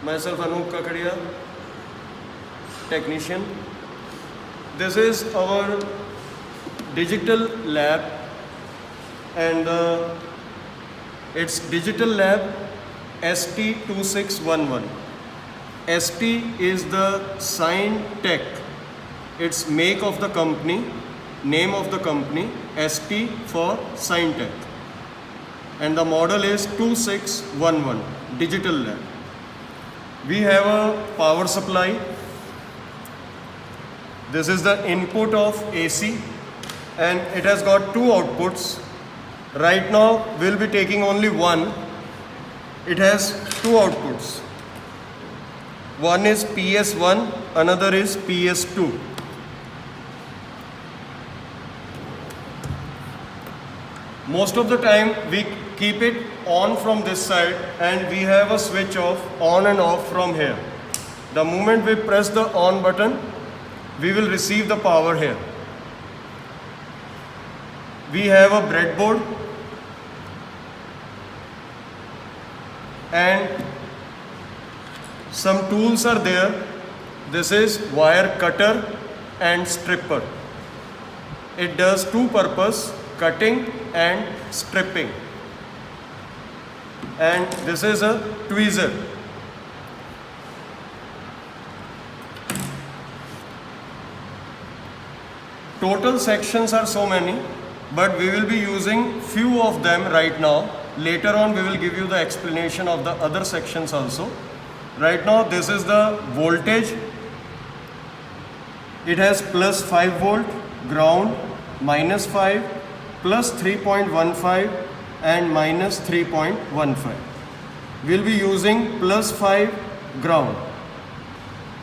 Myself Anup Kakadia, technician. This is our digital lab, and it's digital lab ST2611. ST is the Sign Tech. It's make of the company, name of the company, ST for Sign Tech. And the model is 2611, digital lab. We have a power supply. This is the input of AC, and it has got two outputs. Right now we'll be taking only one. It has two outputs. One is PS1, another is PS2. Most of the time we keep it on from this side, and we have a switch off on and off from here. The moment we press the on button, we will receive the power here. We have a breadboard and some tools are there. This is wire cutter and stripper. It does two purpose, cutting and stripping. And this is a tweezer. Total sections are so many, but we will be using few of them right now. Later on we will give you the explanation of the other sections also. Right now this is the voltage. It has plus 5 volt, ground, minus 5, plus 3.15 and minus 3.15. We'll be using plus 5 ground.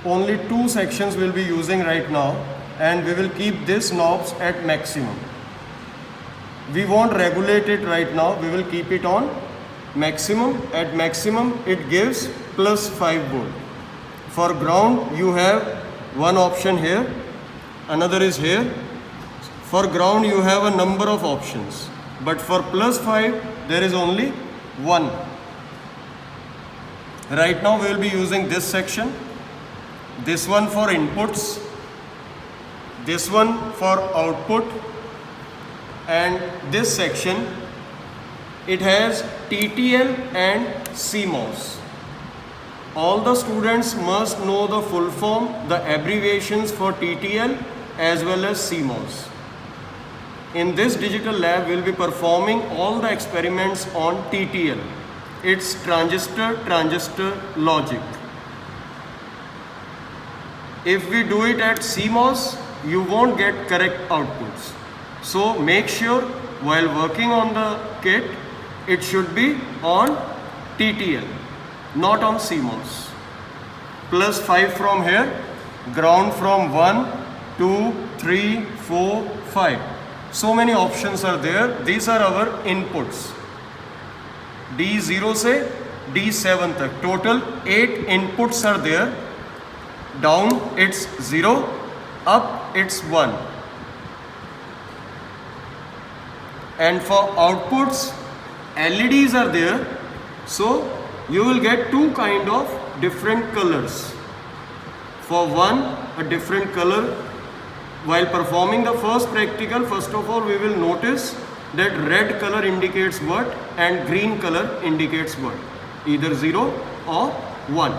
Only two sections we'll be using right now, and we will keep these knobs at maximum. We won't regulate it right now, we will keep it on maximum. At maximum it gives plus 5 volt. For ground you have one option here, another is here. For ground you have a number of options, but for plus 5 there is only one. Right now we will be using this section, this one for inputs, this one for output, and this section it has TTL and CMOS. All the students must know the full form, the abbreviations for TTL as well as CMOS. In this digital lab, we'll be performing all the experiments on TTL. It's transistor logic. If we do it at CMOS, you won't get correct outputs. So make sure while working on the kit, it should be on TTL, not on CMOS. Plus 5 from here, ground from 1, 2, 3, 4, 5. So many options are there. These are our inputs. D0 से D7 तक. Total 8 inputs are there. Down it's 0, up it's 1. And for outputs, LEDs are there. So you will get two kind of different colors. For one, a different color. While performing the first practical, first of all we will notice that red color indicates what and green color indicates what, either 0 or 1.